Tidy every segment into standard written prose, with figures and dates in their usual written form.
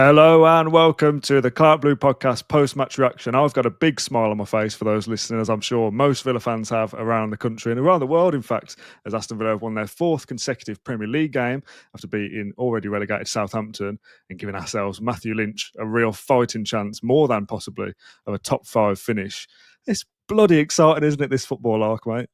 Hello and welcome to the Clark Blue Podcast post-match reaction. I've got a big smile on my face for those listening, as I'm sure most Villa fans have around the country and around the world, in fact, as Aston Villa have won their fourth consecutive Premier League game after beating already relegated Southampton and giving ourselves Matthew Lynch a real fighting chance, more than possibly, of a top 5 finish. It's bloody exciting, isn't it, this football arc, mate?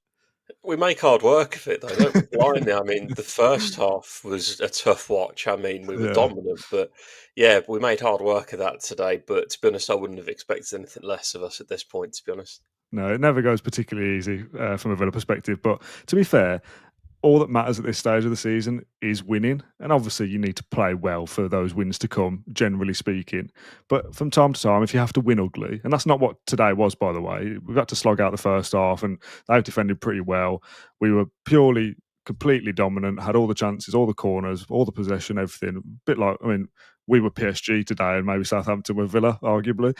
We make hard work of it, though, don't we? Blimey, I mean, the first half was a tough watch. I mean, we were Yeah. dominant, but yeah, we made hard work of that today. But to be honest, I wouldn't have expected anything less of us at this point, to be honest. No, it never goes particularly easy from a Villa perspective. But to be fair, all that matters at this stage of the season is winning. And obviously, you need to play well for those wins to come, generally speaking. But from time to time, if you have to win ugly, and that's not what today was, by the way, we've got to slog out the first half and they've defended pretty well. We were purely, completely dominant, had all the chances, all the corners, all the possession, everything. A bit like, I mean, we were PSG today and maybe Southampton were Villa, arguably,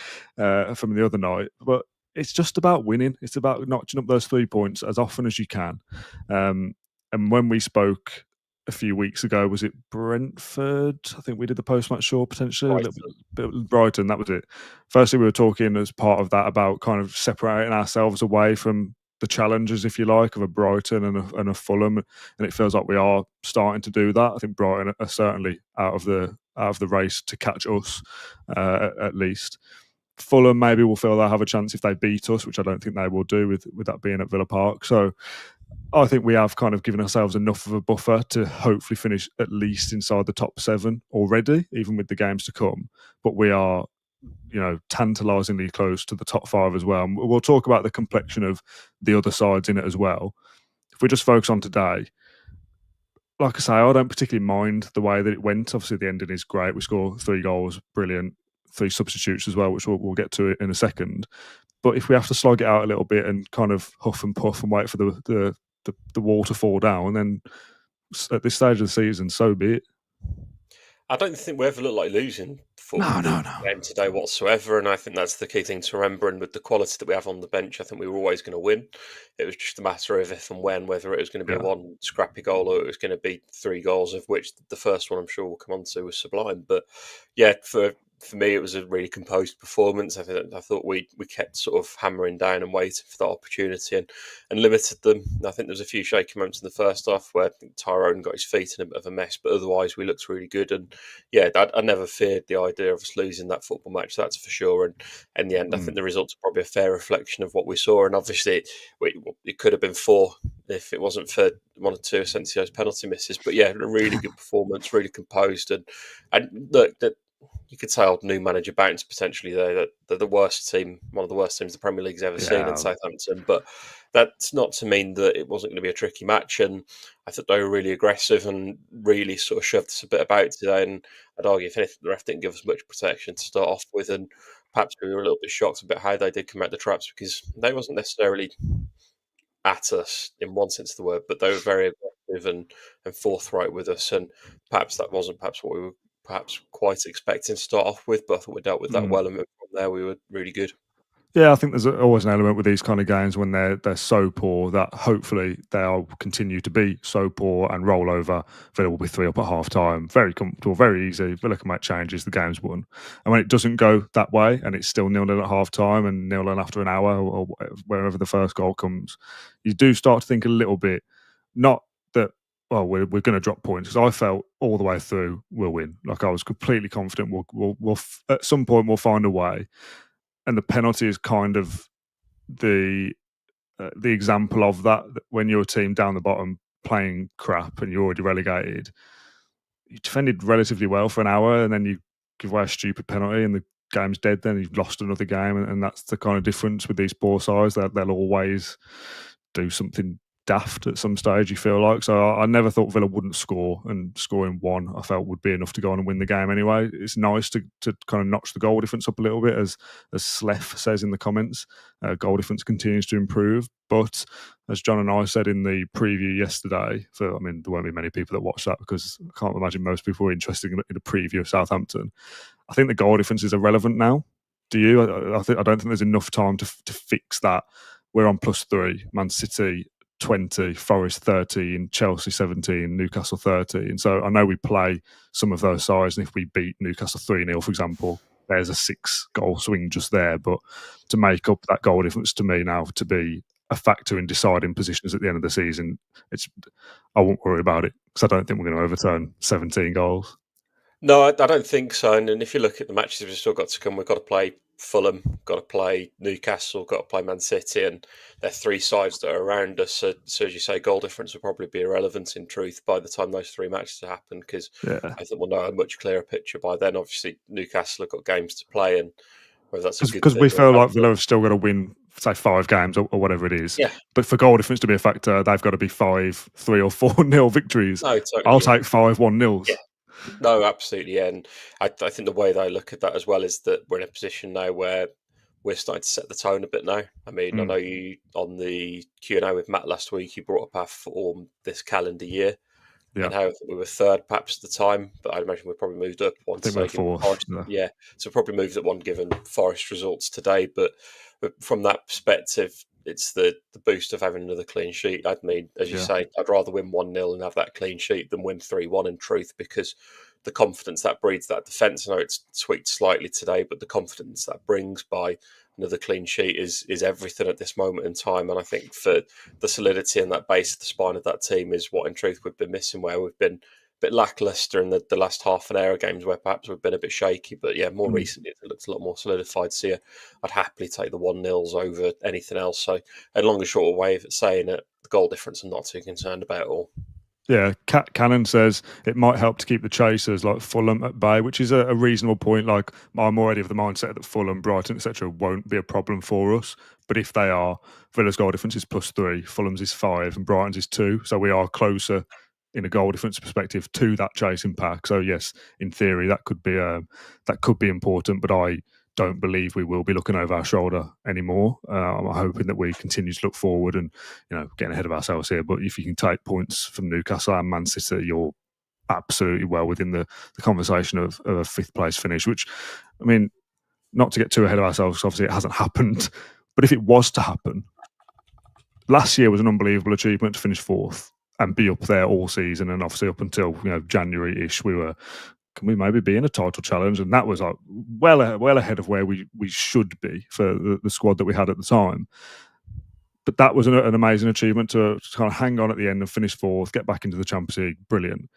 from the other night. But it's just about winning. It's about notching up those 3 points as often as you can. And when we spoke a few weeks ago, was it Brentford? I think we did the post-match show potentially. A little bit Brighton, that was it. Firstly, we were talking as part of that about kind of separating ourselves away from the challenges, if you like, of a Brighton and a Fulham, and it feels like we are starting to do that. I think Brighton are certainly out of the race to catch us, at least. Fulham maybe will feel they'll have a chance if they beat us, which I don't think they will do with that being at Villa Park. So I think we have kind of given ourselves enough of a buffer to hopefully finish at least inside the top 7 already, even with the games to come. But we are, tantalisingly close to the top 5 as well. And we'll talk about the complexion of the other sides in it as well. If we just focus on today, like I say, I don't particularly mind the way that it went. Obviously, the ending is great. We score 3 goals, brilliant. 3 substitutes as well, which we'll get to in a second. But if we have to slog it out a little bit and kind of huff and puff and wait for the wall to fall down, then at this stage of the season, so be it. I don't think we ever look like losing No. game today whatsoever, and I think that's the key thing to remember. And with the quality that we have on the bench, I think we were always going to win. It was just a matter of if and when, whether it was going to be one scrappy goal or it was going to be 3 goals, of which the first one I'm sure we'll come on to was sublime. But yeah, for me, it was a really composed performance. I thought we kept sort of hammering down and waiting for that opportunity and limited them. I think there was a few shaky moments in the first half where I think Tyrone got his feet in a bit of a mess, but otherwise we looked really good. And yeah, I never feared the idea of us losing that football match, that's for sure. And in the end, I think the results are probably a fair reflection of what we saw. And obviously, it could have been 4 if it wasn't for 1 or 2 Asensio's penalty misses. But yeah, a really good performance, really composed. And look, that you could say old new manager bounce potentially there. They're the worst team, one of the worst teams the Premier League's ever seen in Southampton. But that's not to mean that it wasn't going to be a tricky match. And I thought they were really aggressive and really sort of shoved us a bit about today. And I'd argue, if anything, the ref didn't give us much protection to start off with. And perhaps we were a little bit shocked about how they did come out the traps, because they wasn't necessarily at us in one sense of the word, but they were very aggressive and forthright with us. And perhaps that wasn't what we were quite expecting to start off with, but I thought we dealt with that well, and from there we were really good. Yeah, I think there's always an element with these kind of games when they're so poor that hopefully they'll continue to be so poor and roll over. Villa will be 3 up at half time. Very comfortable, very easy. Villa can make changes, the game's won. And when it doesn't go that way and it's still 0-0 at half time and 0-0 after an hour or wherever the first goal comes, you do start to think a little bit, not that, well, we're going to drop points, because I felt all the way through we'll win. Like, I was completely confident we'll at some point we'll find a way. And the penalty is kind of the example of that. When you're a team down the bottom playing crap and you're already relegated, you defended relatively well for an hour and then you give away a stupid penalty and the game's dead. Then you've lost another game, and that's the kind of difference with these poor sides. That they'll always do something daft at some stage, you feel like. So I never thought Villa wouldn't score, and scoring 1 I felt would be enough to go on and win the game anyway. It's nice to kind of notch the goal difference up a little bit, as Slef says in the comments. Goal difference continues to improve, but as John and I said in the preview yesterday, there won't be many people that watch that, because I can't imagine most people are interested in a preview of Southampton. I think the goal difference is irrelevant now. Do you? I don't think there's enough time to fix that. We're on +3. Man City 20, Forest 13, Chelsea 17, Newcastle 13. So I know we play some of those sides, and if we beat Newcastle 3-0, for example, there's a 6-goal swing just there. But to make up that goal difference, to me now, to be a factor in deciding positions at the end of the season, I won't worry about it, because I don't think we're going to overturn 17 goals. No, I don't think so. And if you look at the matches we've still got to come, we've got to play Fulham, got to play Newcastle, got to play Man City, and they're three sides that are around us. So as you say, goal difference will probably be irrelevant in truth by the time those three matches happen, because I think we'll know a much clearer picture by then. Obviously, Newcastle have got games to play, and whether that's a good because thing we or feel a like bad Villa have still got to win, say, 5 games or whatever it is. Yeah. But for goal difference to be a factor, they've got to be 5, 3 or 4-0 victories. No, totally, I'll take 5 1-0s. Yeah. No, absolutely. And I think the way that I look at that as well is that we're in a position now where we're starting to set the tone a bit now. I mean, I know you, on the Q&A with Matt last week, you brought up our form this calendar year and how we were third perhaps at the time, but I'd imagine we probably moved up one. I think we're fourth. So probably moved up one given Forest results today. But from that perspective, it's the boost of having another clean sheet. I mean, as you say, I'd rather win 1-0 and have that clean sheet than win 3-1 in truth, because the confidence that breeds that defence, I know it's tweaked slightly today, but the confidence that brings by another clean sheet is everything at this moment in time. And I think for the solidity and that base of the spine of that team is what in truth we've been missing, where we've been a bit lacklustre in the last half an hour of games where perhaps we've been a bit shaky. But yeah, more recently it looks a lot more solidified. So yeah, I'd happily take the 1-0s over anything else. So a long and short way of saying it, the goal difference I'm not too concerned about at all. Yeah, Cannon says it might help to keep the chasers like Fulham at bay, which is a reasonable point. Like, I'm already of the mindset that Fulham, Brighton, etc. won't be a problem for us. But if they are, Villa's goal difference is +3, Fulham's is 5, and Brighton's is 2. So we are closer in a goal difference perspective to that chasing pack. So yes, in theory, that could be important. But I don't believe we will be looking over our shoulder anymore. I'm hoping that we continue to look forward and, getting ahead of ourselves here. But if you can take points from Newcastle and Man City, you're absolutely well within the conversation of a 5th place finish, which, I mean, not to get too ahead of ourselves, obviously it hasn't happened. But if it was to happen, last year was an unbelievable achievement to finish 4th and be up there all season. And obviously up until, January-ish, can we maybe be in a title challenge? And that was like well ahead of where we should be for the squad that we had at the time. But that was an amazing achievement to kind of hang on at the end and finish 4th, get back into the Champions League. Brilliant.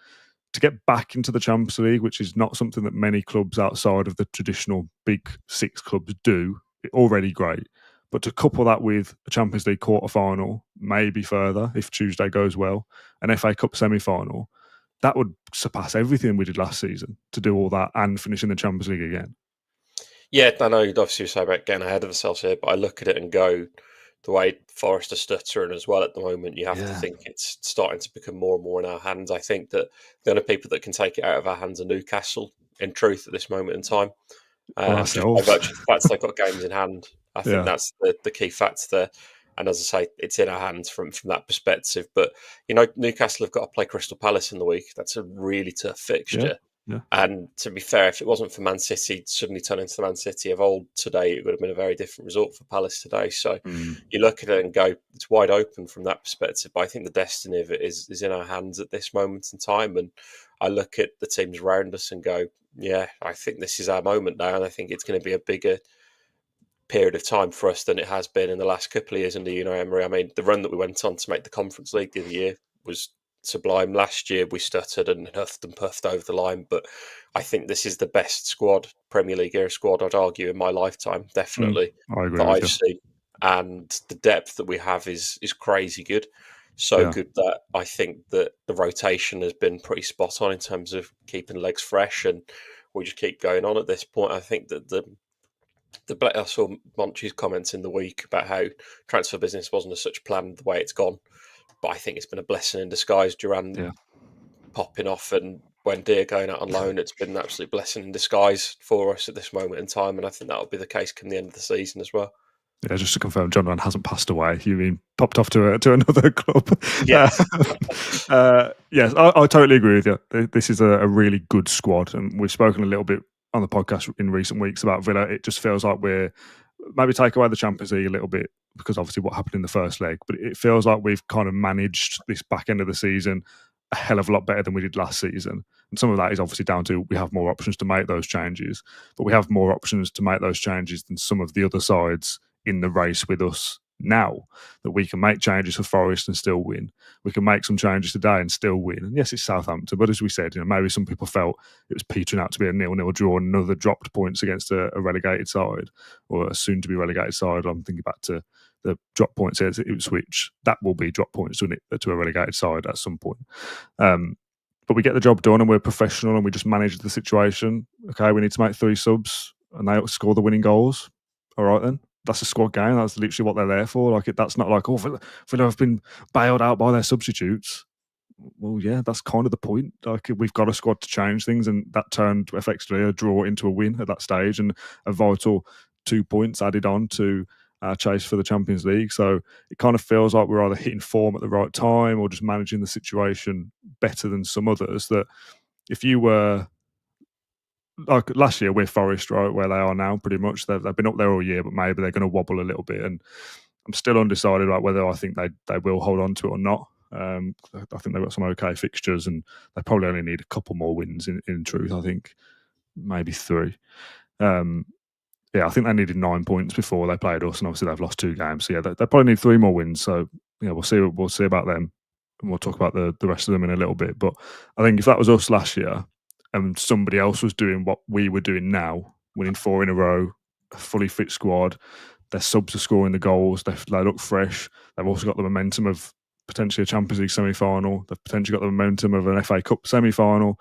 To get back into the Champions League, which is not something that many clubs outside of the traditional big 6 clubs do, already great. But to couple that with a Champions League quarter-final, maybe further if Tuesday goes well, an FA Cup semi-final, that would surpass everything we did last season, to do all that and finish in the Champions League again. Yeah, I know obviously you say about getting ahead of ourselves here, but I look at it and go, the way Forest are stuttering as well at the moment, you have to think it's starting to become more and more in our hands. I think that the only people that can take it out of our hands are Newcastle, in truth, at this moment in time. Just by virtue of the fact they've got games in hand. I think that's the key factor there. And as I say, it's in our hands from that perspective. But, Newcastle have got to play Crystal Palace in the week. That's a really tough fixture. Yeah. And to be fair, if it wasn't for Man City suddenly turning into the Man City of old today, it would have been a very different result for Palace today. So you look at it and go, it's wide open from that perspective. But I think the destiny of it is in our hands at this moment in time. And I look at the teams around us and go, yeah, I think this is our moment now. And I think it's going to be a bigger period of time for us than it has been in the last couple of years under Unai Emery. I mean, the run that we went on to make the Conference League the other year was sublime. Last year we stuttered and huffed and puffed over the line, but I think this is the best squad, Premier League era squad, I'd argue, in my lifetime, definitely, I agree that with I've you. seen. And the depth that we have is crazy good. So good that I think that the rotation has been pretty spot on in terms of keeping legs fresh, and we just keep going on at this point. I think that I saw Monchi's comments in the week about how transfer business wasn't as such planned the way it's gone, but I think it's been a blessing in disguise. Duran popping off and Wendy going out on loan, it's been an absolute blessing in disguise for us at this moment in time, and I think that'll be the case come the end of the season as well. Yeah, just to confirm, John Ryan hasn't passed away. You mean popped off to another club? Yes. Yes, I totally agree with you. This is a really good squad, and we've spoken a little bit on the podcast in recent weeks about Villa. It just feels like we're maybe take away the Champions League a little bit, because obviously what happened in the first leg, but it feels like we've kind of managed this back end of the season a hell of a lot better than we did last season. And some of that is obviously down to we have more options to make those changes, but we have more options to make those changes than some of the other sides in the race with us now, that we can make changes for Forest and still win. We can make some changes today and still win. And yes, it's Southampton, but as we said, maybe some people felt it was petering out to be a 0-0 draw and another dropped points against a relegated side, or a soon-to-be relegated side. I'm thinking back to the drop points at Ipswich. That will be drop points to a relegated side at some point. But we get the job done and we're professional and we just manage the situation. Okay, we need to make 3 subs and they score the winning goals. All right then. That's a squad game. That's literally what they're there for. Like, that's not like, oh, Villa have been bailed out by their substitutes. Well, yeah, that's kind of the point. Like, we've got a squad to change things, and that turned effectively a draw into a win at that stage, and a vital 2 points added on to our chase for the Champions League. So it kind of feels like we're either hitting form at the right time or just managing the situation better than some others. That if you were like last year with Forest, right, where they are now, pretty much they've been up there all year, but maybe they're going to wobble a little bit, and I'm still undecided about whether I think they will hold on to it or not. I think they've got some okay fixtures, and they probably only need a couple more wins. In truth, I think maybe 3. Yeah, I think they needed 9 points before they played us, and obviously they've lost 2 games. So yeah, they probably need 3 more wins. So yeah, we'll see about them, and we'll talk about the rest of them in a little bit. But I think if that was us last year, and somebody else was doing what we were doing now, winning 4 in a row, a fully fit squad, their subs are scoring the goals, they look fresh. They've also got the momentum of potentially a Champions League semi-final. They've potentially got the momentum of an FA Cup semi-final.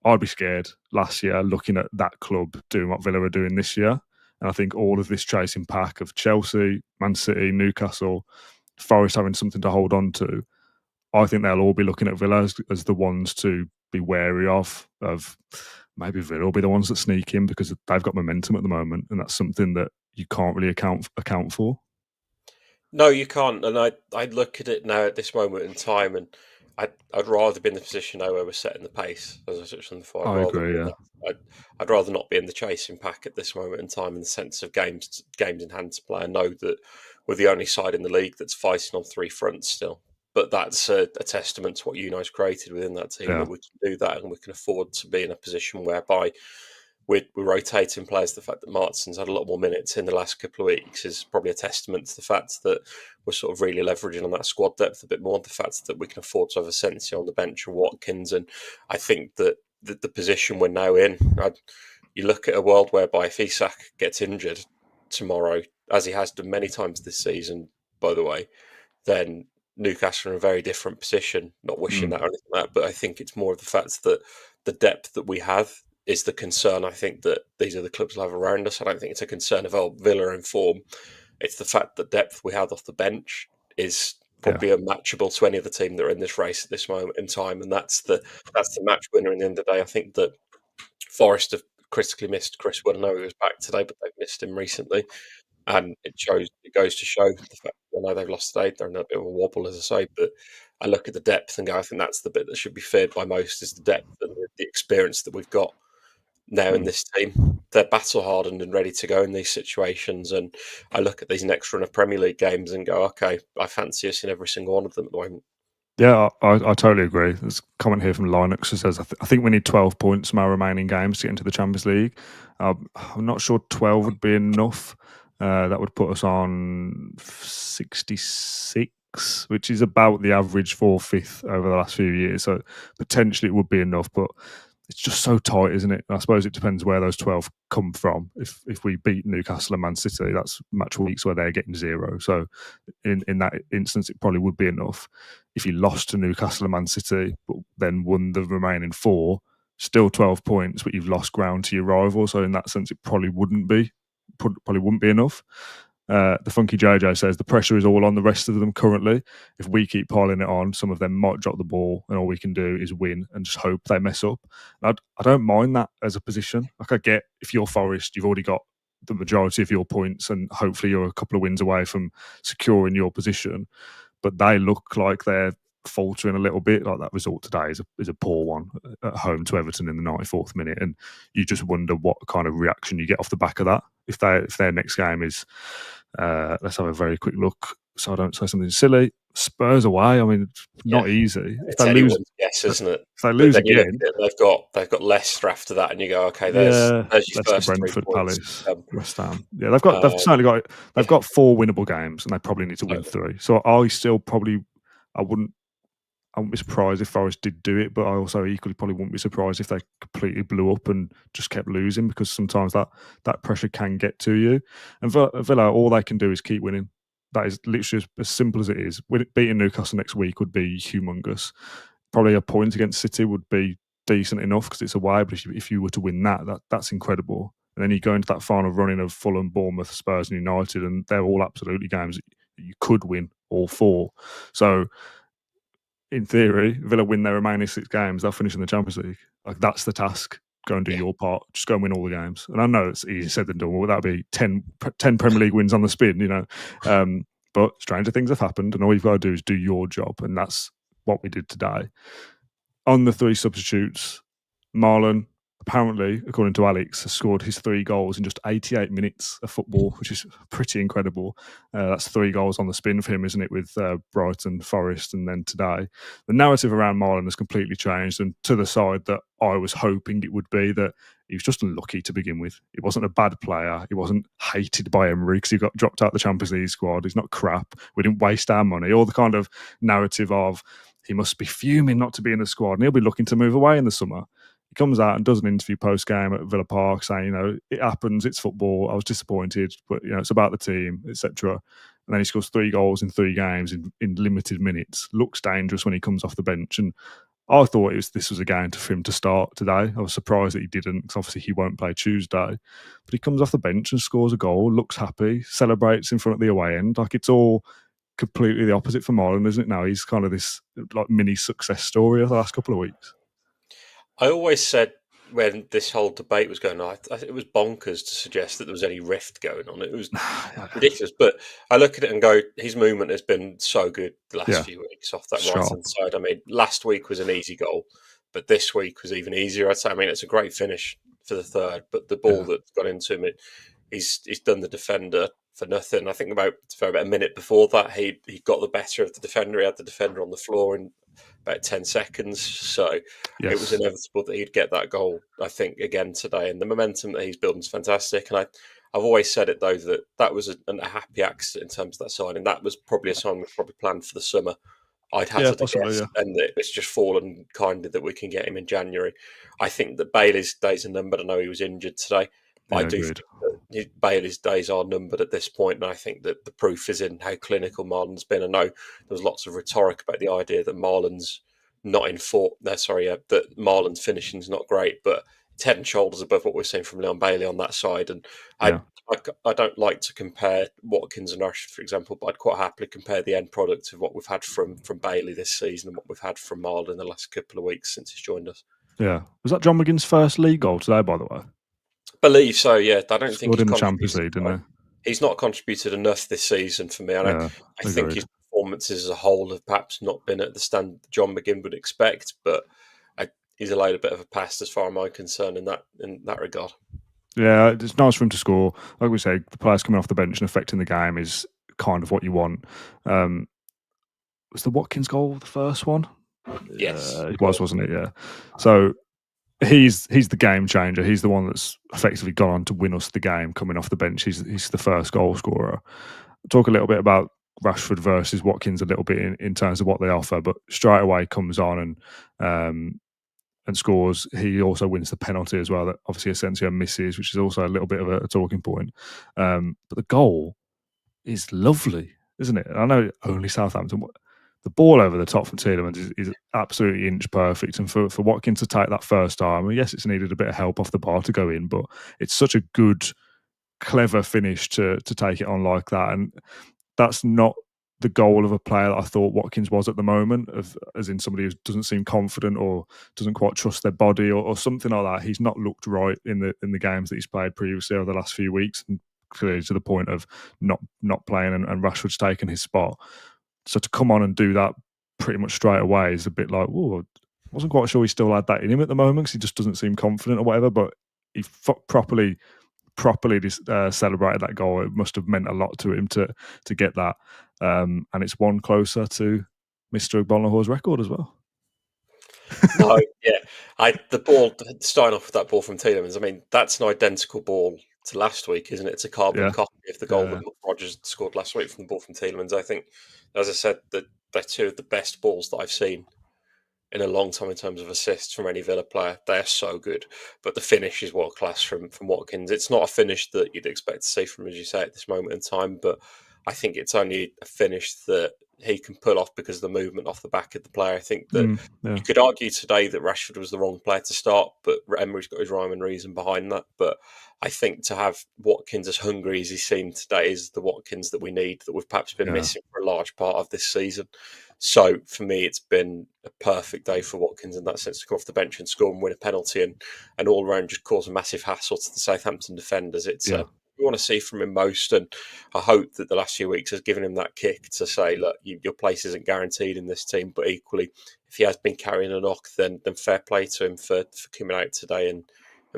I'd be scared last year looking at that club doing what Villa are doing this year. And I think all of this chasing pack of Chelsea, Man City, Newcastle, Forest having something to hold on to, I think they'll all be looking at Villa as the ones to be wary of maybe Villa will be the ones that sneak in because they've got momentum at the moment, and that's something that you can't really account for. No, you can't. And I look at it now at this moment in time, and I'd rather be in the position now where we're setting the pace, as I touched on before. I agree, yeah. I'd rather not be in the chasing pack at this moment in time, in the sense of games in hand to play. I know that we're the only side in the league that's fighting on 3 fronts still. But that's a testament to what Unai's created within that team, that we can do that, and we can afford to be in a position whereby we're rotating players. The fact that Martin's had a lot more minutes in the last couple of weeks is probably a testament to the fact that we're sort of really leveraging on that squad depth a bit more. The fact that we can afford to have Asensio on the bench and Watkins. And I think that the position we're now in, you look at a world whereby if Isak gets injured tomorrow, as he has done many times this season, by the way, then Newcastle are in a very different position. Not wishing that or anything like that, but I think it's more of the fact that the depth that we have is the concern. I think that these are the clubs will have around us. I don't think it's a concern of Villa in form. It's the fact that depth we have off the bench is probably unmatchable to any other team that are in this race at this moment in time, and that's the match winner. In the end of the day, I think that Forest have critically missed Chris Wood. I know he was back today, but they've missed him recently. And it goes to show the fact that I know they've lost today. They're in a bit of a wobble, as I say. But I look at the depth and go, I think that's the bit that should be feared by most, is the depth and the experience that we've got now in this team. They're battle hardened and ready to go in these situations. And I look at these next run of Premier League games and go, okay, I fancy us in every single one of them at the moment. Yeah, I totally agree. There's a comment here from Linux who says, I think we need 12 points from our remaining games to get into the Champions League. I'm not sure 12 would be enough. That would put us on 66, which is about the average for 5th over the last few years. So potentially it would be enough, but it's just so tight, isn't it? I suppose it depends where those 12 come from. If we beat Newcastle and Man City, that's match weeks where they're getting 0. So in that instance, it probably would be enough. If you lost to Newcastle and Man City, but then won the remaining 4, still 12 points, but you've lost ground to your rival. So in that sense, it probably wouldn't be enough. The Funky JJ says the pressure is all on the rest of them currently. If we keep piling it on, some of them might drop the ball, and all we can do is win and just hope they mess up. I don't mind that as a position. Like, I get if you're Forest, you've already got the majority of your points, and hopefully you're a couple of wins away from securing your position. But they look like they're faltering a little bit. Like that result today is a poor one at home to Everton in the 94th minute, and you just wonder what kind of reaction you get off the back of that. If their next game is, let's have a very quick look, so I don't say something silly. Spurs away. I mean, not easy. If It's they lose, anyone's guess, isn't it? if they But lose then you look again, at it, they've got Leicester after that, and you go, okay, there's yeah, your Leicester, first 3 Brentford, points. Palace, West Ham. Yeah, they've certainly got they've got 4 winnable games, and they probably need to win 3. So I wouldn't be surprised if Forest did do it, but I also equally probably wouldn't be surprised if they completely blew up and just kept losing, because sometimes that pressure can get to you. And Villa, all they can do is keep winning. That is literally as simple as it is. Beating Newcastle next week would be humongous. Probably a point against City would be decent enough because it's away, but if you were to win that's incredible. And then you go into that final running of Fulham, Bournemouth, Spurs and United, and they're all absolutely games that you could win all 4. So in theory, Villa win their remaining 6 games, they'll finish in the Champions League. Like, that's the task. Go and do your part. Just go and win all the games. And I know it's easier said than done. Well, that'd be 10 Premier League wins on the spin, But stranger things have happened, and all you've got to do is do your job, and that's what we did today. On the 3 substitutes, Marlon, apparently, according to Alex, has scored his 3 goals in just 88 minutes of football, which is pretty incredible. That's 3 goals on the spin for him, isn't it, with Brighton, Forest, and then today. The narrative around Marlon has completely changed, and to the side that I was hoping it would be, that he was just unlucky to begin with. He wasn't a bad player. He wasn't hated by Emery because he got dropped out of the Champions League squad. He's not crap. We didn't waste our money. All the kind of narrative of he must be fuming not to be in the squad, and he'll be looking to move away in the summer. He comes out and does an interview post-game at Villa Park saying, it happens, it's football, I was disappointed, but, it's about the team, etc. And then he scores 3 goals in 3 games in limited minutes. Looks dangerous when he comes off the bench. And I thought this was a game for him to start today. I was surprised that he didn't, because obviously he won't play Tuesday. But he comes off the bench and scores a goal, looks happy, celebrates in front of the away end. Like, it's all completely the opposite for Marlon, isn't it now? He's kind of this like mini success story of the last couple of weeks. I always said when this whole debate was going on, it was bonkers to suggest that there was any rift going on. It was ridiculous. But I look at it and go, his movement has been so good the last few weeks off that right-hand side. I mean, last week was an easy goal, but this week was even easier, I'd say. I mean, it's a great finish for the third, but the ball that got into him, he's done the defender for nothing. I think about a minute before that, he got the better of the defender. He had the defender on the floor in about 10 seconds. So it was inevitable that he'd get that goal, I think, again today. And the momentum that he's building is fantastic. And I've always said it, though, that was a happy accident in terms of that signing. That was probably a sign we probably planned for the summer. I'd hazard a guess, and it's just fallen kindly that we can get him in January. I think that Bailey's days are numbered. I know he was injured today. I do think that Bailey's days are numbered at this point, and I think that the proof is in how clinical Marlon's been. I know there was lots of rhetoric about the idea that Marlon's not in form. That Marlon's finishing's not great, but it's head and shoulders above what we're seeing from Leon Bailey on that side. And I don't like to compare Watkins and Rashford, for example, but I'd quite happily compare the end product of what we've had from Bailey this season and what we've had from Marlon in the last couple of weeks since he's joined us. Yeah, was that John McGinn's first league goal today, by the way? Believe so, yeah. I don't think he's in the Champions League, didn't he? He's not contributed enough this season for me. I think his performances as a whole have perhaps not been at the standard John McGinn would expect, but he's allowed a bit of a pass as far as I'm concerned in that regard. Yeah, it's nice for him to score. Like we say, the players coming off the bench and affecting the game is kind of what you want. Was the Watkins goal the first one? Yes. It was, wasn't it? Yeah. So he's the game changer. He's the one that's effectively gone on to win us the game coming off the bench. He's the first goal scorer. Talk a little bit about Rashford versus Watkins a little bit in terms of what they offer, but straight away comes on and scores. He also wins the penalty as well that obviously Asensio misses, which is also a little bit of a talking point. But the goal is lovely, isn't it? I know only Southampton. The ball over the top from Tielemans is absolutely inch perfect. And for Watkins to take that first time, I mean, yes, it's needed a bit of help off the bar to go in, but it's such a good, clever finish to take it on like that. And that's not the goal of a player that I thought Watkins was at the moment, as in somebody who doesn't seem confident or doesn't quite trust their body or something like that. He's not looked right in the games that he's played previously over the last few weeks, and clearly to the point of not playing and Rashford's taken his spot. So to come on and do that pretty much straight away is a bit like, oh, I wasn't quite sure he still had that in him at the moment because he just doesn't seem confident or whatever. But he properly celebrated that goal. It must have meant a lot to him to get that, and it's one closer to Mr. Bonlahor's record as well. No, yeah, the ball starting off with that ball from Tielemans. I mean, that's an identical ball to last week, isn't it? It's a carbon copy of the goal that Rodgers scored last week from the ball from Tielemans. I think, as I said, that they're two of the best balls that I've seen in a long time in terms of assists from any Villa player. They're so good, but the finish is world class from Watkins. It's not a finish that you'd expect to see from, as you say, at this moment in time, but I think it's only a finish that he can pull off because of the movement off the back of the player. I think that you could argue today that Rashford was the wrong player to start, but Emery's got his rhyme and reason behind that. But I think to have Watkins as hungry as he seemed today is the Watkins that we need, that we've perhaps been missing for a large part of this season. So for me, it's been a perfect day for Watkins in that sense, to come off the bench and score and win a penalty and all around just cause a massive hassle to the Southampton defenders. It's we want to see from him most, and I hope that the last few weeks has given him that kick to say, look, your place isn't guaranteed in this team, but equally, if he has been carrying a knock, then fair play to him for coming out today and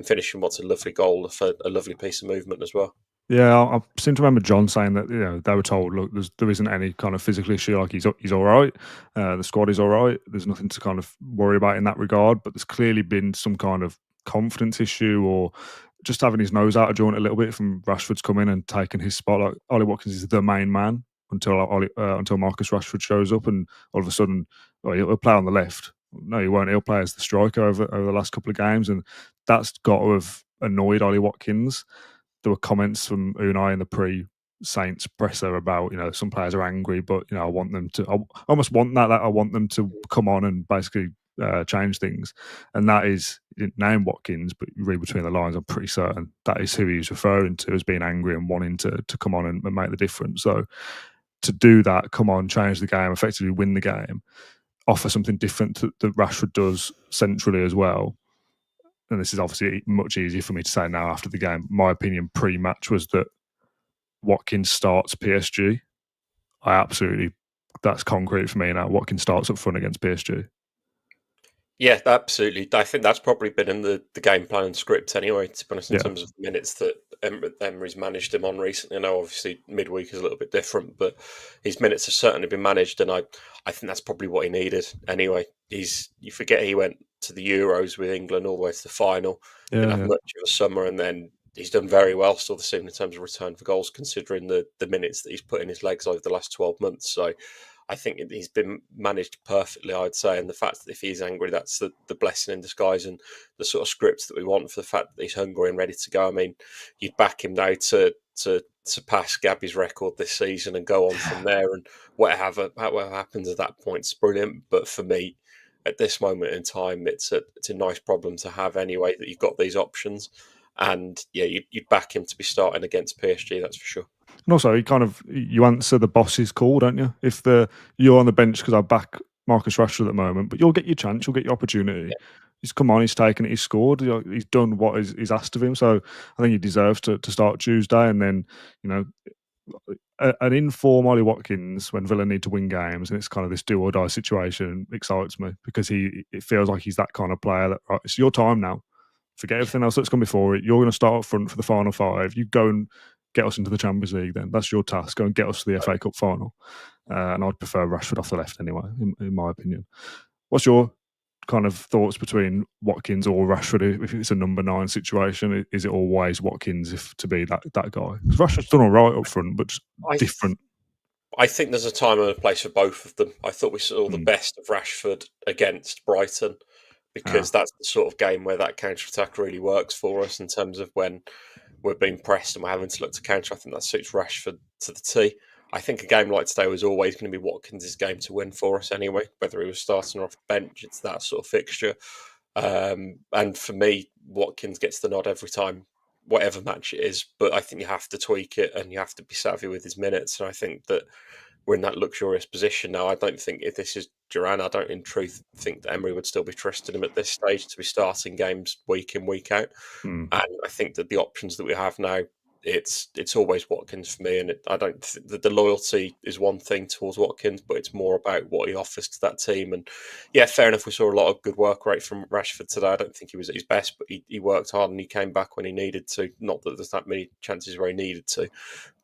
finishing what's a lovely goal, for a lovely piece of movement as well. Yeah, I seem to remember John saying that they were told, look, there isn't any kind of physical issue. Like he's all right. The squad is all right. There's nothing to kind of worry about in that regard. But there's clearly been some kind of confidence issue or just having his nose out of joint a little bit from Rashford's come in and taken his spot. Like Ollie Watkins is the main man until Marcus Rashford shows up, and all of a sudden, he'll play on the left. No, he won't. He'll play as the striker over the last couple of games, and that's got to have annoyed Ollie Watkins. There were comments from Unai in the pre-Saints presser about, some players are angry, but, I want them to, I almost want that I want them to come on and basically change things. And that is, he didn't name Watkins, but you read between the lines, I'm pretty certain that is who he was referring to as being angry and wanting to come on and make the difference. So to do that, come on, change the game, effectively win the game, offer something different that Rashford does centrally as well. And this is obviously much easier for me to say now after the game. My opinion pre-match was that Watkins starts PSG. That's concrete for me now. Watkins starts up front against PSG. Yeah, absolutely. I think that's probably been in the game plan and script anyway, to be honest, in terms of the minutes that Emery's managed him on recently. I know obviously midweek is a little bit different, but his minutes have certainly been managed, and I think that's probably what he needed anyway. You forget he went to the Euros with England all the way to the final, didn't have much of a summer, and then he's done very well still this season in terms of return for goals, considering the minutes that he's put in his legs over the last 12 months. So I think he's been managed perfectly, I'd say. And the fact that if he's angry, that's the blessing in disguise and the sort of scripts that we want for the fact that he's hungry and ready to go. I mean, you'd back him now to surpass Gabby's record this season and go on from there. And whatever happens at that point is brilliant. But for me, at this moment in time, it's a nice problem to have anyway, that you've got these options. And yeah, you'd back him to be starting against PSG, that's for sure. And also, you answer the boss's call, don't you? If you're on the bench because I back Marcus Rashford at the moment, but you'll get your chance, you'll get your opportunity. Yeah. He's come on, he's taken it, he's scored, he's done what is asked of him. So I think he deserves to start Tuesday. And then, an informed Ollie Watkins when Villa need to win games, and it's kind of this do or die situation, excites me because it feels like he's that kind of player that, right, it's your time now. Forget everything else that's gone before it. You're going to start up front for the final five. You go and get us into the Champions League then. That's your task. Go and get us to the FA Cup final. And I'd prefer Rashford off the left anyway, in my opinion. What's your kind of thoughts between Watkins or Rashford if it's a number 9 situation? Is it always Watkins to be that guy? Because Rashford's done all right up front, but just different. I think there's a time and a place for both of them. I thought we saw the best of Rashford against Brighton, because that's the sort of game where that counter-attack really works for us in terms of when we're being pressed and we're having to look to counter. I think that suits Rashford to the T. I think a game like today was always going to be Watkins' game to win for us anyway, whether he was starting or off the bench. It's that sort of fixture. And for me, Watkins gets the nod every time, whatever match it is. But I think you have to tweak it and you have to be savvy with his minutes. And I think that we're in that luxurious position now. I don't think if this is Duran, I don't in truth think that Emery would still be trusting him at this stage to be starting games week in, week out. And I think that the options that we have now it's always Watkins for me, and I don't the loyalty is one thing towards Watkins, but it's more about what he offers to that team. And yeah, fair enough. We saw a lot of good work rate from Rashford today. I don't think he was at his best, but he worked hard and he came back when he needed to. Not that there's that many chances where he needed to,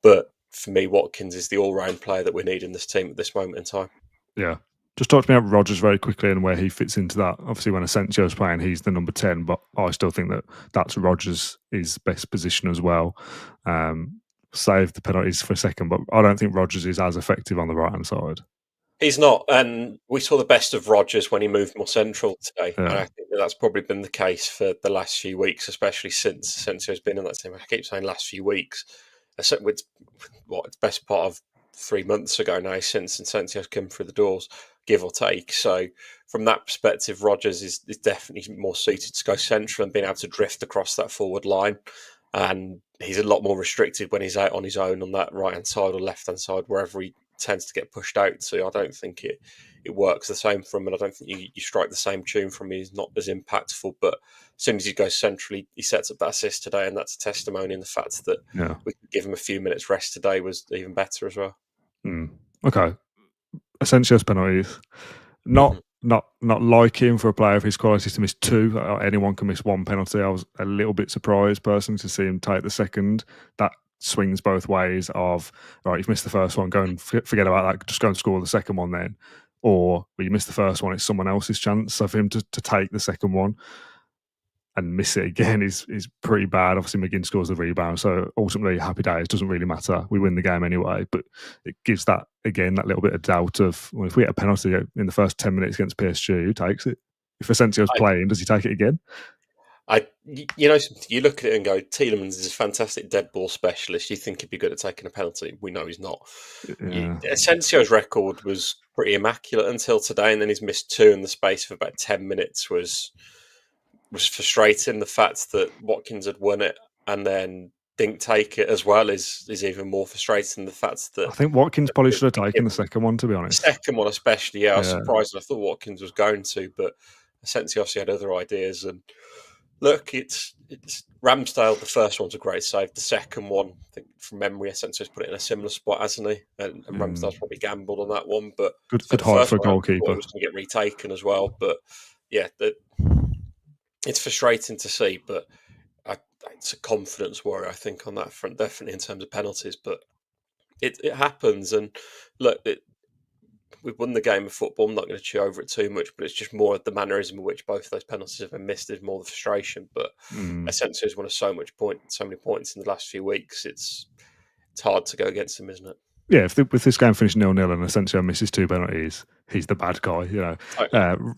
but for me, Watkins is the all-round player that we need in this team at this moment in time. Yeah. Just talk to me about Rodgers very quickly and where he fits into that. Obviously, when Asensio's playing, he's the number 10, but I still think that that's Rodgers' best position as well. Save the penalties for a second, but I don't think Rodgers is as effective on the right-hand side. He's not, and we saw the best of Rodgers when he moved more central today. Yeah. And I think that's probably been the case for the last few weeks, especially since Asensio's been in that team. I keep saying last few weeks. It's best part of 3 months ago now since Asensio's come through the doors, give or take. So from that perspective, Rodgers is definitely more suited to go central and being able to drift across that forward line. And he's a lot more restricted when he's out on his own on that right-hand side or left-hand side, wherever he tends to get pushed out to. I don't think it works the same for him, and I don't think you strike the same tune from him. He's not as impactful, but as soon as he goes centrally, he sets up that assist today, and that's a testimony in the fact that we could give him a few minutes rest today was even better as well. Okay. Asensio's penalties. Not like him for a player of his quality to miss 2. Anyone can miss 1 penalty. I was a little bit surprised personally to see him take the second. That swings both ways of, right, you've missed the first one, go and forget about that, just go and score the second one then. Or you missed the first one, it's someone else's chance. So for him to take the second one and miss it again is pretty bad. Obviously, McGinn scores the rebound, so ultimately, happy days, doesn't really matter. We win the game anyway, but it gives that little bit of doubt of, well, if we get a penalty in the first 10 minutes against PSG, who takes it? If Asensio's playing, does he take it again? You look at it and go, Tielemans is a fantastic dead ball specialist. You think he'd be good at taking a penalty. We know he's not. Yeah. Asensio's record was pretty immaculate until today, and then he's missed 2 in the space of about 10 minutes was frustrating. The fact that Watkins had won it and then didn't take it as well is even more frustrating. The fact that I think Watkins probably should have taken the second one, to be honest. The second one especially, yeah. I was surprised. I thought Watkins was going to, but Asensio obviously had other ideas. And look, it's Ramsdale. The first one's a great save. The second one, I think from memory, Asensio's put it in a similar spot, hasn't he? And Ramsdale's probably gambled on that one. But good height for a goalkeeper. It was going to get retaken as well. But yeah, it's frustrating to see, but it's a confidence worry, I think, on that front, definitely in terms of penalties. But it happens, and look, we've won the game of football. I'm not going to chew over it too much, but it's just more the mannerism in which both of those penalties have been missed is more the frustration. But Asensio has won so many points in the last few weeks. It's hard to go against him, isn't it? Yeah, if this game finished 0-0 and Asensio misses 2 penalties, he's the bad guy.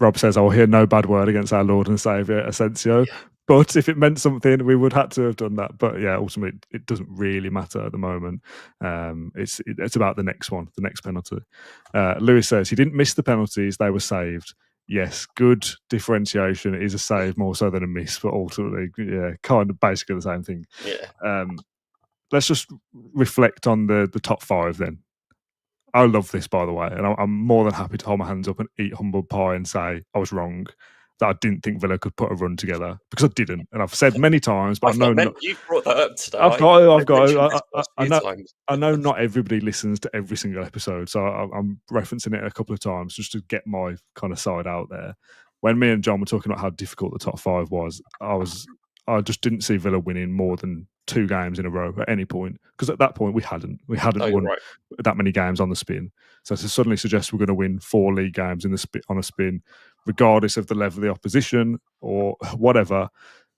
Rob says, "I'll hear no bad word against our Lord and Saviour, Asensio." Yeah. But if it meant something, we would have to have done that. But yeah, ultimately, it doesn't really matter at the moment. It's about the next one, the next penalty. Lewis says he didn't miss the penalties; they were saved. Yes, good differentiation. It is a save more so than a miss, but ultimately, yeah, kind of basically the same thing. Yeah. Let's just reflect on the top 5 then. I love this, by the way, and I'm more than happy to hold my hands up and eat humble pie and say I was wrong, that I didn't think Villa could put a run together, because I didn't, and I've said many times. But you brought that up today. I know not everybody listens to every single episode, so I'm referencing it a couple of times just to get my kind of side out there. When me and John were talking about how difficult the top 5 was, I just didn't see Villa winning more than 2 games in a row at any point, because at that point we hadn't won that many games on the spin. So to suddenly suggest we're going to win 4 league games on a spin, regardless of the level of the opposition or whatever,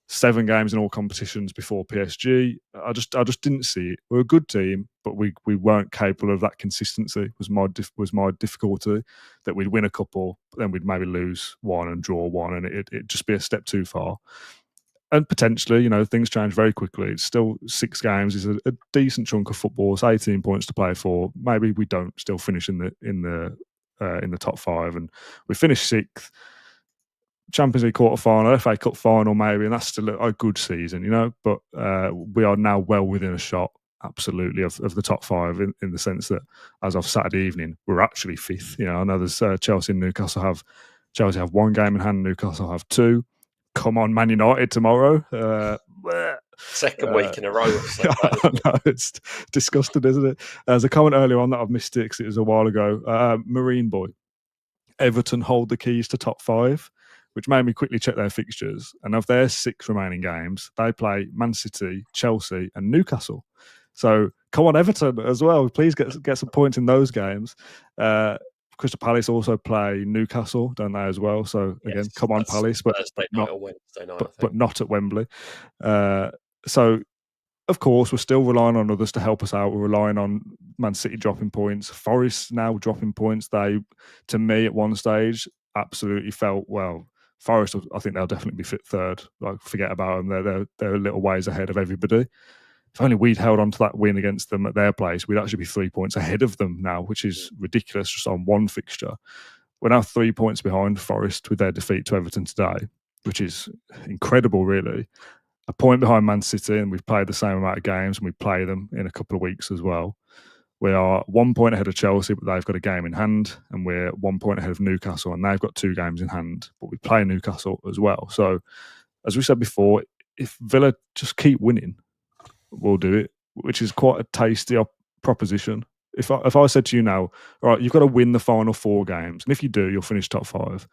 7 games in all competitions before PSG, I just didn't see it. We're a good team, but we weren't capable of that consistency. Was my difficulty, that we'd win a couple, then we'd maybe lose 1 and draw 1, and it'd just be a step too far. And potentially, things change very quickly. It's still 6 games is a decent chunk of football. It's 18 points to play for. Maybe we don't still finish in the top 5, and we finish 6th. Champions League quarter final, FA Cup final, maybe, and that's still a good season, But we are now well within a shot, absolutely, of the top 5 in the sense that as of Saturday evening, we're actually 5th. I know there's Chelsea and Newcastle have 1 game in hand. Newcastle have 2. Come on, Man United tomorrow. Second week in a row we've said that. No, it's disgusting, isn't it? There's a comment earlier on that I've missed it because it was a while ago. Marine Boy, Everton hold the keys to top 5, which made me quickly check their fixtures. And of their 6 remaining games, they play Man City, Chelsea, and Newcastle. So come on, Everton as well. Please get some points in those games. Crystal Palace also play Newcastle, don't they, as well? So again, come on, Palace, but not or Wednesday night, but not at Wembley. So of course, we're still relying on others to help us out. We're relying on Man City dropping points. Forest now dropping points. They, to me, at one stage, absolutely felt, well, Forest, I think they'll definitely be fit third. Like, forget about them. They're a little ways ahead of everybody. If only we'd held on to that win against them at their place, we'd actually be 3 points ahead of them now, which is ridiculous just on one fixture. We're now 3 points behind Forest with their defeat to Everton today, which is incredible, really. A point behind Man City, and we've played the same amount of games, and we play them in a couple of weeks as well. We are 1 point ahead of Chelsea, but they've got a game in hand, and we're 1 point ahead of Newcastle, and they've got 2 games in hand, but we play Newcastle as well. So, as we said before, if Villa just keep winning, we'll do it, which is quite a tasty proposition. If I said to you now, all right, you've got to win the final 4 games, and if you do, you'll finish top 5.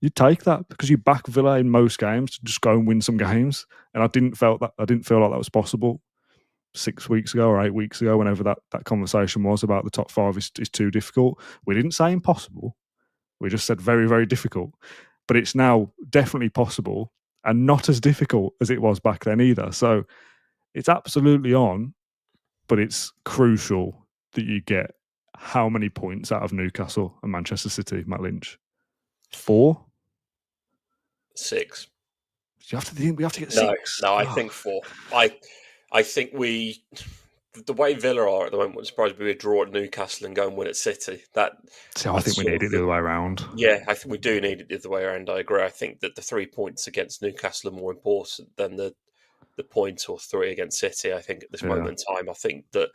You take that because you back Villa in most games to just go and win some games, and I didn't feel like that was possible 6 weeks ago or 8 weeks ago. Whenever that conversation was about the top 5 is too difficult, we didn't say impossible. We just said very, very difficult. But it's now definitely possible and not as difficult as it was back then either. So it's absolutely on, but it's crucial that you get how many points out of Newcastle and Manchester City, Matt Lynch? 4? 6. We have to get 6. No, I think 4. I think the way Villa are at the moment would surprise me. We draw at Newcastle and go and win at City. I think we need it the other way around. Yeah, I think we do need it the other way around. I agree. I think that the 3 points against Newcastle are more important than the point or 3 against City. I think at this moment in time, I think that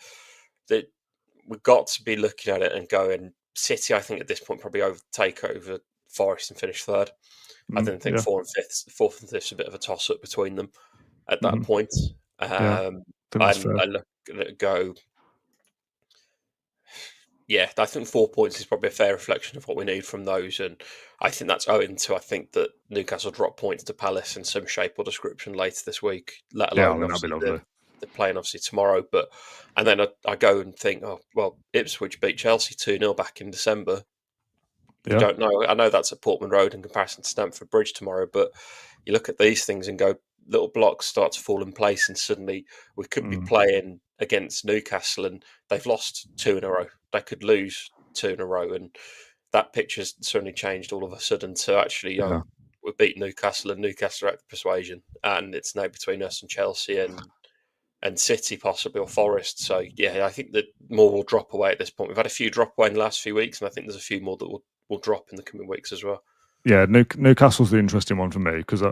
we've got to be looking at it and going, City, I think at this point probably take over Forest and finish third. I didn't think 4th and 5th is a bit of a toss-up between them at that point. I look at it and go, I think 4 points is probably a fair reflection of what we need from those, and I think that's owing to, I think that Newcastle drop points to Palace in some shape or description later this week, let alone they're playing obviously tomorrow. And then I go and think, oh, well, Ipswich beat Chelsea 2-0 back in December. You don't know. I know that's at Portman Road in comparison to Stamford Bridge tomorrow, but you look at these things and go, little blocks start to fall in place, and suddenly we could be playing against Newcastle and they've lost 2 in a row. They could lose 2 in a row, and that picture's suddenly changed all of a sudden to actually, we beat Newcastle and Newcastle are at the persuasion, and it's now between us and Chelsea and City possibly, or Forest. So, I think that more will drop away at this point. We've had a few drop away in the last few weeks, and I think there's a few more that will drop in the coming weeks as well. Yeah, Newcastle's the interesting one for me because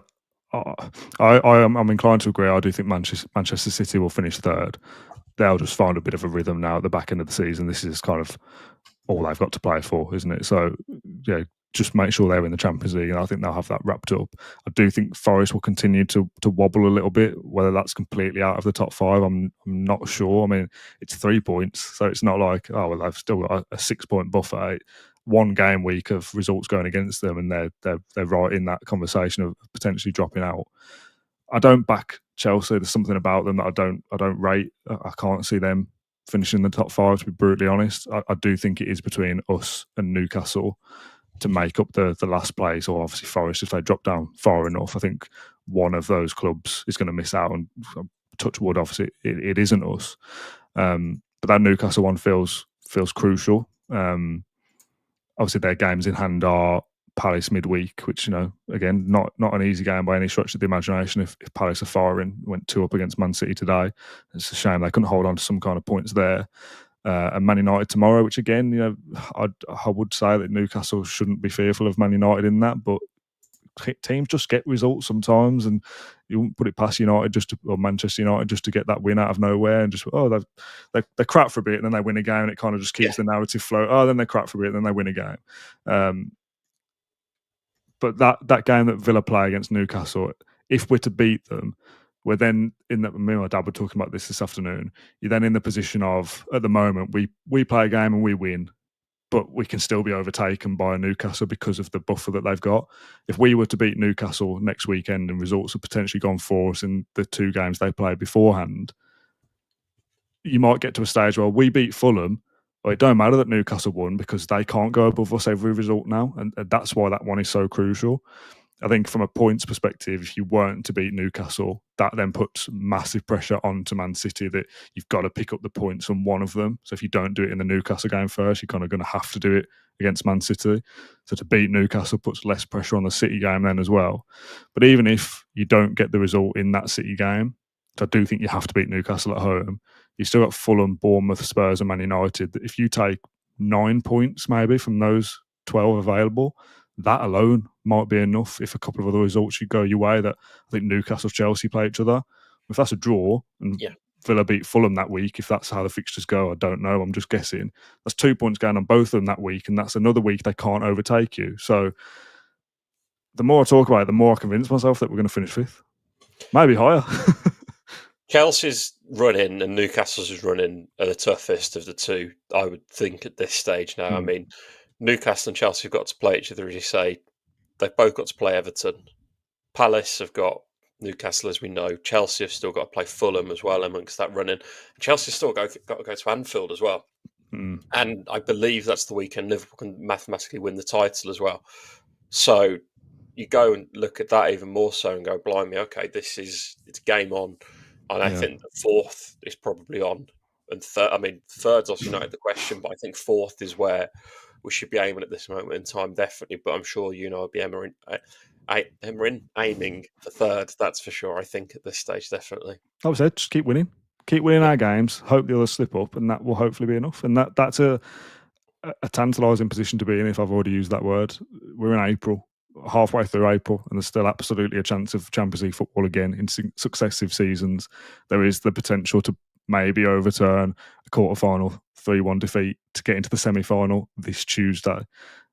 I'm inclined to agree. I do think Manchester City will finish third. They'll just find a bit of a rhythm now at the back end of the season. This is kind of all they've got to play for, isn't it? So, just make sure they're in the Champions League, and I think they'll have that wrapped up. I do think Forest will continue to wobble a little bit. Whether that's completely out of the top 5, I'm not sure. I mean, it's 3 points, so it's not like, they've still got a 6 point buffer. 1 game week of results going against them, and they're right in that conversation of potentially dropping out. I don't back Chelsea. There's something about them that I don't rate. I can't see them finishing in the top 5, to be brutally honest. I do think it is between us and Newcastle to make up the last place, or obviously Forest if they drop down far enough. I think one of those clubs is going to miss out, and touch wood, obviously it isn't us. But that Newcastle one feels crucial. Obviously, their games in hand are Palace midweek, which, again, not an easy game by any stretch of the imagination. If Palace are firing, went 2 up against Man City today, it's a shame they couldn't hold on to some kind of points there. And Man United tomorrow, which again, I would say that Newcastle shouldn't be fearful of Man United in that, but teams just get results sometimes, and you wouldn't put it past United or Manchester United just to get that win out of nowhere and just they're crap for a bit and then they win a game, and it kind of just keeps the narrative flow. Then they're crap for a bit and then they win a game. But that game that Villa play against Newcastle, if we're to beat them, We're then in that. Me and my dad were talking about this afternoon. You're then in the position of, at the moment, we play a game and we win, but we can still be overtaken by Newcastle because of the buffer that they've got. If we were to beat Newcastle next weekend and results have potentially gone for us in the 2 games they played beforehand, you might get to a stage where we beat Fulham, but it don't matter that Newcastle won because they can't go above us every result now, and that's why that one is so crucial. I think from a points perspective, if you weren't to beat Newcastle, that then puts massive pressure onto Man City that you've got to pick up the points from one of them. So if you don't do it in the Newcastle game first, you're kind of going to have to do it against Man City. So to beat Newcastle puts less pressure on the City game then as well. But even if you don't get the result in that City game, I do think you have to beat Newcastle at home. You still got Fulham, Bournemouth, Spurs, and Man United. If you take 9 points maybe from those 12 available, that alone might be enough. If a couple of other results should go your way, that I think Newcastle, Chelsea play each other. If that's a draw and Villa beat Fulham that week, if that's how the fixtures go, I don't know. I'm just guessing. That's 2 points going on both of them that week, and that's another week they can't overtake you. So the more I talk about it, the more I convince myself that we're going to finish 5th. Maybe higher. Chelsea's running and Newcastle's running are the toughest of the two, I would think, at this stage now. I mean, Newcastle and Chelsea have got to play each other, as you say. They've both got to play Everton. Palace have got Newcastle, as we know. Chelsea have still got to play Fulham as well amongst that running. Chelsea's still got to go to Anfield as well. And I believe that's the weekend Liverpool can mathematically win the title as well. So you go and look at that even more so and go, blimey, okay, it's game on. And I think the 4th is probably on. And third's obviously not the question, but I think 4th is where we should be aiming at this moment in time, definitely. But I'm sure will be aiming for 3rd, that's for sure, I think, at this stage, definitely. Like I said, just keep winning. Keep winning our games. Hope the others slip up, and that will hopefully be enough. And that's a tantalising position to be in, if I've already used that word. We're in April, halfway through April, and there's still absolutely a chance of Champions League football again in successive seasons. There is the potential to maybe overturn a quarter-final 3-1 defeat to get into the semi-final this Tuesday.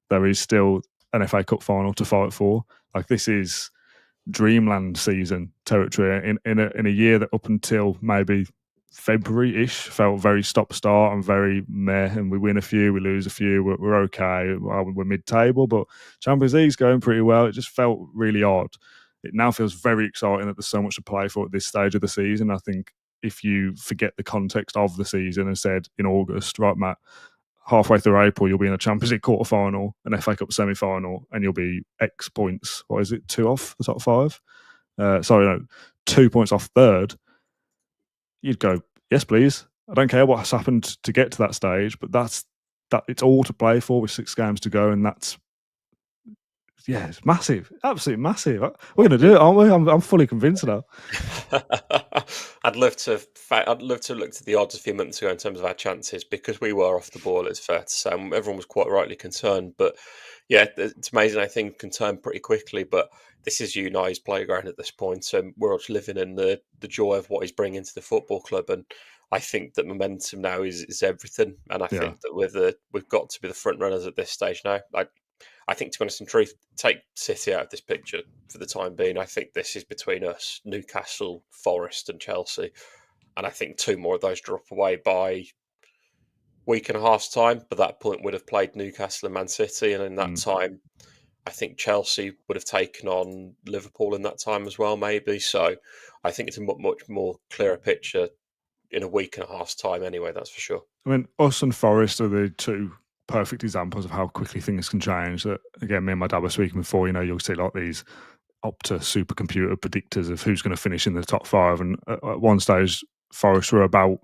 There is still an FA Cup final to fight for. Like, this is dreamland season territory in a year that up until maybe February-ish felt very stop-start and very meh, and we win a few, we lose a few, we're okay, we're mid-table, but Champions League's going pretty well. It just felt really odd. It now feels very exciting that there's so much to play for at this stage of the season. I think if you forget the context of the season and said in August, right, Matt, halfway through April, you'll be in a Champions League quarter-final, an FA Cup semi-final, and you'll be X points, 2 off the top 5? 2 points off 3rd. You'd go, yes, please. I don't care what's happened to get to that stage, but that it's all to play for with 6 games to go, and that's it's massive, absolutely massive. We're going to do it, aren't we? I'm fully convinced now. I'd love to look to the odds a few months ago in terms of our chances, because we were off the ball, it's fair to say. Everyone was quite rightly concerned, but it's amazing. I think can turn pretty quickly, but this is Unai's playground at this point, and we're all living in the joy of what he's bringing to the football club. And I think that momentum now is everything, and I think that we've got to be the front runners at this stage now. I think, to be honest, in truth, take City out of this picture for the time being. I think this is between us, Newcastle, Forest, and Chelsea, and I think 2 more of those drop away by week and a half's time. But that point would have played Newcastle and Man City, and in that time, I think Chelsea would have taken on Liverpool in that time as well, maybe. So I think it's a much more clearer picture in a week and a half's time anyway, that's for sure. I mean, us and Forest are the 2 perfect examples of how quickly things can change. That, again, me and my dad were speaking before, you'll see like these Opta supercomputer predictors of who's going to finish in the top 5. And at one stage, Forest were about,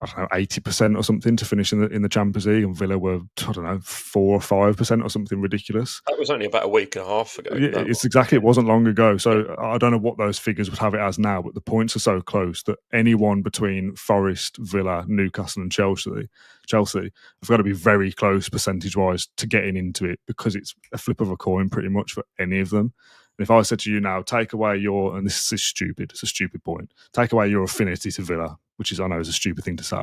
80% or something to finish in the Champions League, and Villa were, 4 or 5% or something ridiculous. That was only about a week and a half ago. Yeah, it wasn't long ago. So I don't know what those figures would have it as now, but the points are so close that anyone between Forest, Villa, Newcastle, and Chelsea have got to be very close percentage-wise to getting into it, because it's a flip of a coin pretty much for any of them. And if I said to you now, take away and this is stupid, it's a stupid point, take away your affinity to Villa, which I know is a stupid thing to say,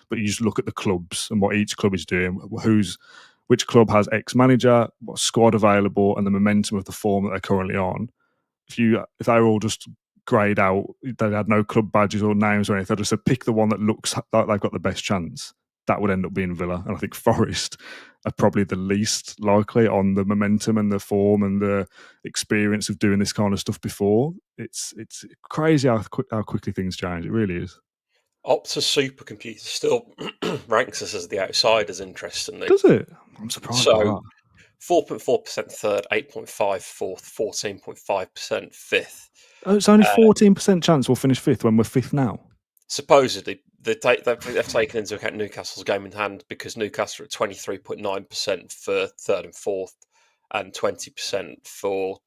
but you just look at the clubs and what each club is doing, which club has X manager, what squad available, and the momentum of the form that they're currently on. If they were all just grayed out. They had no club badges or names or anything. They just said pick the one that looks like they've got the best chance. That would end up being Villa. And I think Forest are probably the least likely on the momentum and the form and the experience of doing this kind of stuff before. It's crazy how quickly things change. It really is. Opta supercomputer still ranks us as the outsiders, interestingly. Does it? I'm surprised by that. 4.4% third, 8.5% fourth, 14.5% fifth. Oh, it's only 14% chance we'll finish fifth when we're fifth now. Supposedly, they've taken into account Newcastle's game in hand, because Newcastle are at 23.9% for third and fourth, and 20% for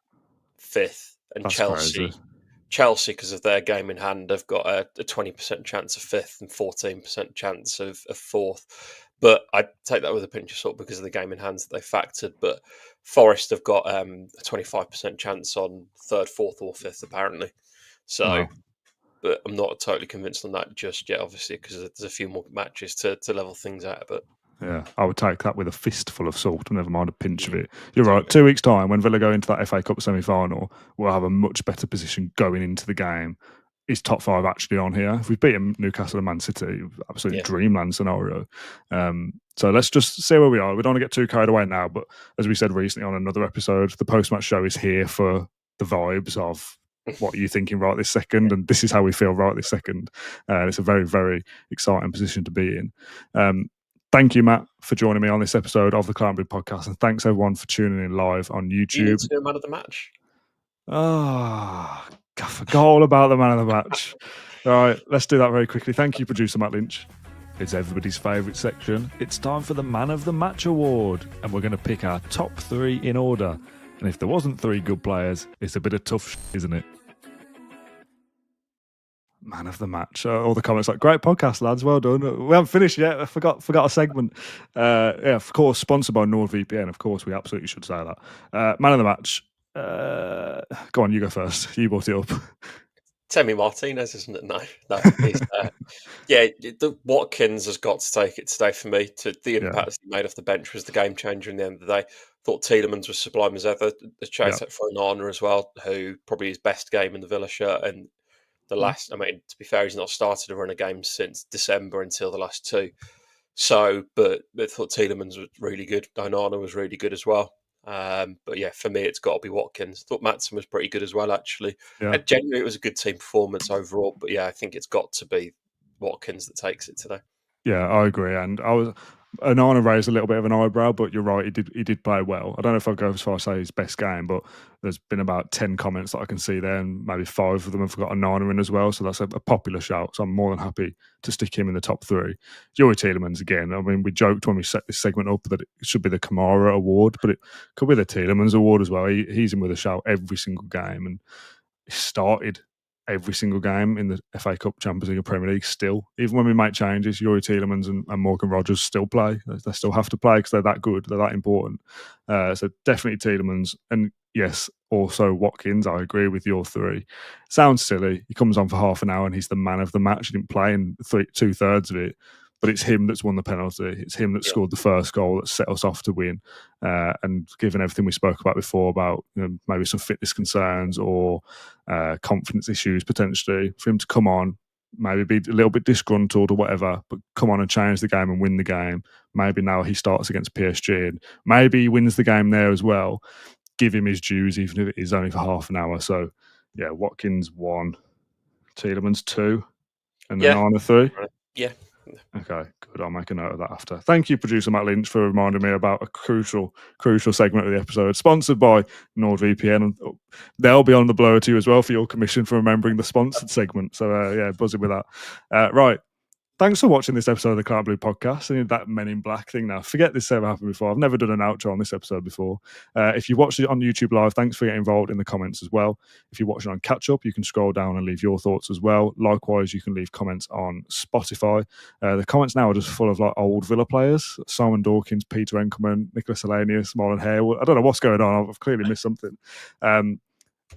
fifth. And That's Chelsea, crazy. because of their game in hand, have got a 20% chance of fifth and 14% chance of fourth. But I take that with a pinch of salt because of the game in hands that they factored. But Forest have got a 25% chance on third, fourth, or fifth, apparently. So. Wow. But I'm not totally convinced on that just yet, obviously, because there's a few more matches to level things out. But yeah, I would take that with a fistful of salt, never mind a pinch of it. You're right. 2 weeks' time, when Villa go into that FA Cup semi-final, we'll have a much better position going into the game. Is top 5 actually on here? If we've beaten Newcastle and Man City, absolute dreamland scenario. So let's just see where we are. We don't want to get too carried away now, but as we said recently on another episode, the post-match show is here for the vibes of what are you thinking right this second, and this is how we feel right this second. It's a very, very exciting position to be in. Thank you, Matt, for joining me on this episode of the Clanbury Podcast, and thanks everyone for tuning in live on YouTube. You need to do a man of the match. Oh, I forgot all about the man of the match. All right, let's do that very quickly. Thank you, producer Matt Lynch. It's everybody's favourite section. It's time for the Man of the Match award, and we're going to pick our top 3 in order. And if there wasn't 3 good players, it's a bit of tough isn't it? Man of the match. All the comments like, great podcast, lads. Well done. We haven't finished yet. I forgot a segment. Yeah, of course, sponsored by NordVPN. Of course, we absolutely should say that. Man of the match. Go on, you go first. You brought it up. Temi Martinez, isn't it? No. The Watkins has got to take it today for me. The impact he made off the bench was the game changer in the end of the day. Thought Tielemans was sublime as ever. A shout out for Onana as well, who probably his best game in the Villa shirt. And the last, I mean, to be fair, he's not started a run of games since December until the last 2. So, but I thought Tielemans was really good. Onana was really good as well. But yeah, for me, it's got to be Watkins. Thought Maatsen was pretty good as well, actually. Yeah. Generally, it was a good team performance overall. But yeah, I think it's got to be Watkins that takes it today. Yeah, I agree. And Onana raised a little bit of an eyebrow, but you're right, he did play well. I don't know if I'd go as far as say his best game, but there's been about 10 comments that I can see there, and maybe 5 of them have got Onana in as well. So that's a popular shout. So I'm more than happy to stick him in the top 3. Youri Tielemans again. I mean, we joked when we set this segment up that it should be the Kamara award, but it could be the Tielemans award as well. He's in with a shout every single game, and he started every single game in the FA Cup, Champions League and Premier League still. Even when we make changes, Youri Tielemans and Morgan Rogers still play. They still have to play because they're that good. They're that important. So definitely Tielemans. And yes, also Watkins. I agree with your 3. Sounds silly. He comes on for half an hour and he's the man of the match. He didn't play in 2/3 of it. But it's him that's won the penalty. It's him that scored the first goal that set us off to win. And given everything we spoke about before about maybe some fitness concerns or confidence issues potentially, for him to come on, maybe be a little bit disgruntled or whatever, but come on and change the game and win the game. Maybe now he starts against PSG and maybe he wins the game there as well. Give him his dues, even if it is only for half an hour. So, yeah, Watkins 1, Tielemans 2, and Onana 3. Yeah. Okay, good. I'll make a note of that after. Thank you, producer Matt Lynch, for reminding me about a crucial segment of the episode. Sponsored by NordVPN. And they'll be on the blower to you as well for your commission for remembering the sponsored segment. So, yeah, buzzing with that. Right. Thanks for watching this episode of the Cloud Blue Podcast. I need that Men in Black thing now. Forget this ever happened before. I've never done an outro on this episode before. If you watched it on YouTube Live, thanks for getting involved in the comments as well. If you're watching on Catch Up, you can scroll down and leave your thoughts as well. Likewise, you can leave comments on Spotify. The comments now are just full of like old Villa players. Simon Dawkins, Peter Enkelman, Nicholas Elenius, Marlon Harewood. I don't know what's going on. I've clearly missed something.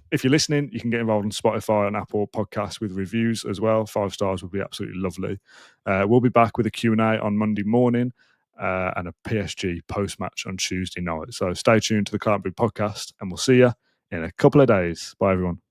If you're listening, you can get involved on Spotify and Apple Podcasts with reviews as well. 5 stars would be absolutely lovely. We'll be back with a Q&A on Monday morning and a PSG post-match on Tuesday night. So stay tuned to the Clanbury Podcast and we'll see you in a couple of days. Bye, everyone.